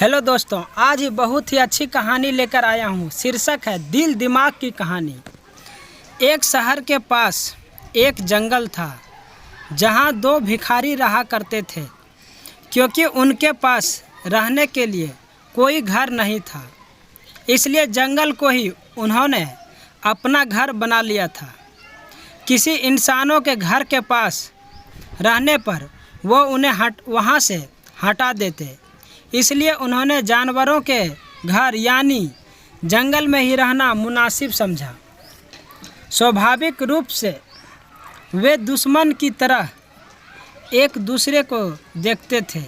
Hello दोस्तों, आज ही बहुत ही अच्छी कहानी लेकर आया हूँ। शीर्षक है दिल दिमाग की कहानी। एक शहर के पास एक जंगल था जहाँ दो भिखारी रहा करते थे। क्योंकि उनके पास रहने के लिए कोई घर नहीं था, इसलिए जंगल को ही उन्होंने अपना घर बना लिया था। किसी इंसानों के घर के पास रहने पर वो उन्हें वहाँ से हटा देते, इसलिए उन्होंने जानवरों के घर यानी जंगल में ही रहना मुनासिब समझा। स्वाभाविक रूप से वे दुश्मन की तरह एक दूसरे को देखते थे,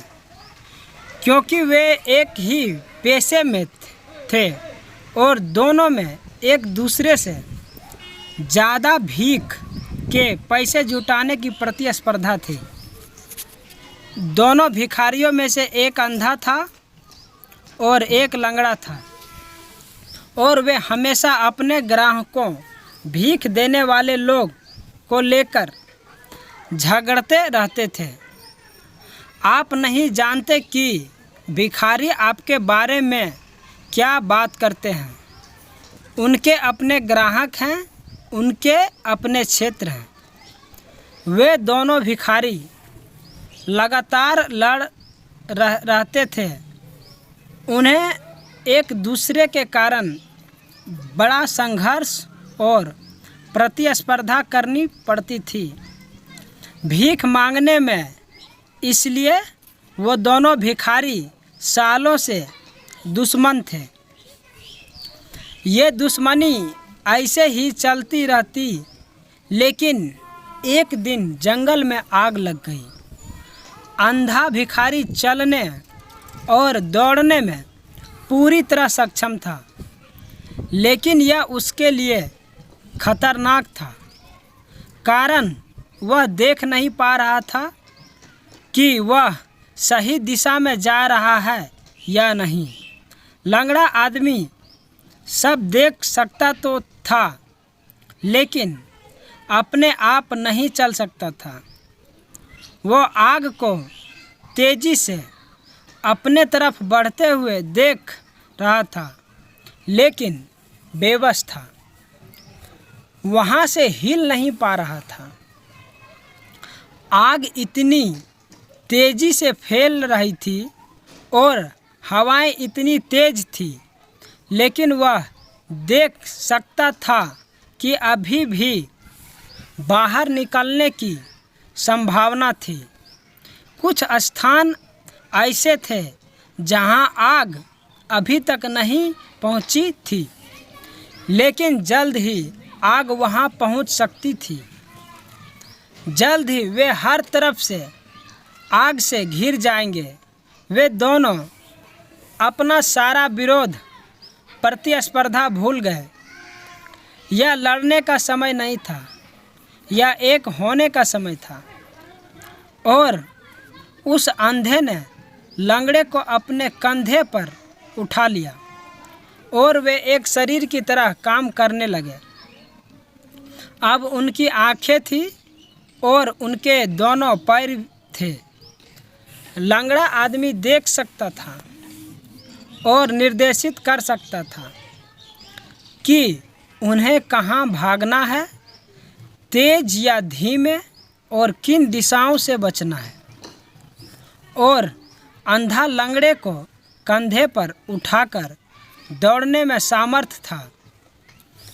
क्योंकि वे एक ही पेशे में थे और दोनों में एक दूसरे से ज़्यादा भीख के पैसे जुटाने की प्रतिस्पर्धा थी। दोनों भिखारियों में से एक अंधा था और एक लंगड़ा था, और वे हमेशा अपने ग्राहकों भीख देने वाले लोग को लेकर झगड़ते रहते थे। आप नहीं जानते कि भिखारी आपके बारे में क्या बात करते हैं। उनके अपने ग्राहक हैं, उनके अपने क्षेत्र हैं। वे दोनों भिखारी लगातार लड़ रहते थे। उन्हें एक दूसरे के कारण बड़ा संघर्ष और प्रतिस्पर्धा करनी पड़ती थी भीख मांगने में। इसलिए वो दोनों भिखारी सालों से दुश्मन थे। ये दुश्मनी ऐसे ही चलती रहती, लेकिन एक दिन जंगल में आग लग गई। अंधा भिखारी चलने और दौड़ने में पूरी तरह सक्षम था, लेकिन यह उसके लिए खतरनाक था, कारण वह देख नहीं पा रहा था कि वह सही दिशा में जा रहा है या नहीं। लंगड़ा आदमी सब देख सकता तो था, लेकिन अपने आप नहीं चल सकता था। वो आग को तेजी से अपने तरफ बढ़ते हुए देख रहा था, लेकिन बेबस था। वहाँ से हिल नहीं पा रहा था। आग इतनी तेजी से फैल रही थी और हवाएं इतनी तेज थी, लेकिन वह देख सकता था कि अभी भी बाहर निकलने की संभावना थी। कुछ स्थान ऐसे थे जहां आग अभी तक नहीं पहुंची थी, लेकिन जल्द ही आग वहां पहुंच सकती थी। जल्द ही वे हर तरफ से आग से घिर जाएंगे। वे दोनों अपना सारा विरोध प्रतिस्पर्धा भूल गए। यह लड़ने का समय नहीं था, यह एक होने का समय था। और उस अंधे ने लंगड़े को अपने कंधे पर उठा लिया और वे एक शरीर की तरह काम करने लगे। अब उनकी आंखें थी और उनके दोनों पैर थे। लंगड़ा आदमी देख सकता था और निर्देशित कर सकता था कि उन्हें कहाँ भागना है, तेज या धीमे, और किन दिशाओं से बचना है। और अंधा लंगड़े को कंधे पर उठाकर दौड़ने में सामर्थ था।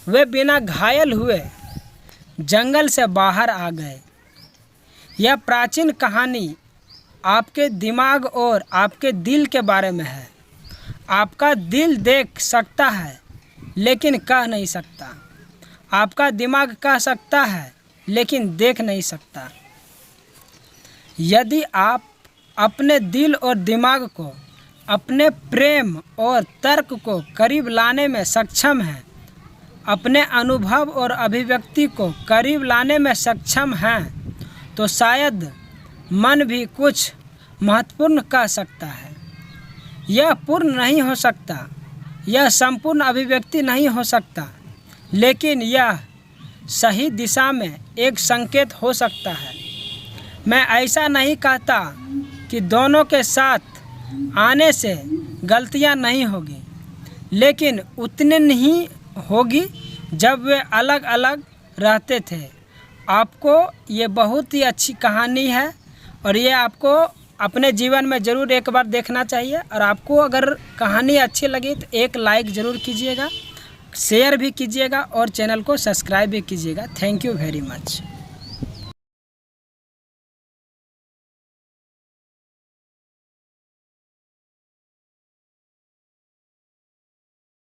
वे बिना घायल हुए जंगल से बाहर आ गए। यह प्राचीन कहानी आपके दिमाग और आपके दिल के बारे में है। आपका दिल देख सकता है, लेकिन कह नहीं सकता। आपका दिमाग कह सकता है, लेकिन देख नहीं सकता। यदि आप अपने दिल और दिमाग को, अपने प्रेम और तर्क को करीब लाने में सक्षम हैं, अपने अनुभव और अभिव्यक्ति को करीब लाने में सक्षम हैं, तो शायद मन भी कुछ महत्वपूर्ण कह सकता है। यह पूर्ण नहीं हो सकता, यह संपूर्ण अभिव्यक्ति नहीं हो सकता, लेकिन यह सही दिशा में एक संकेत हो सकता है। मैं ऐसा नहीं कहता कि दोनों के साथ आने से गलतियां नहीं होगी, लेकिन उतने नहीं होगी जब वे अलग अलग रहते थे। आपको ये बहुत ही अच्छी कहानी है और ये आपको अपने जीवन में ज़रूर एक बार देखना चाहिए। और आपको अगर कहानी अच्छी लगी तो एक लाइक ज़रूर कीजिएगा, शेयर भी कीजिएगा और चैनल को सब्सक्राइब भी कीजिएगा। Thank you very much.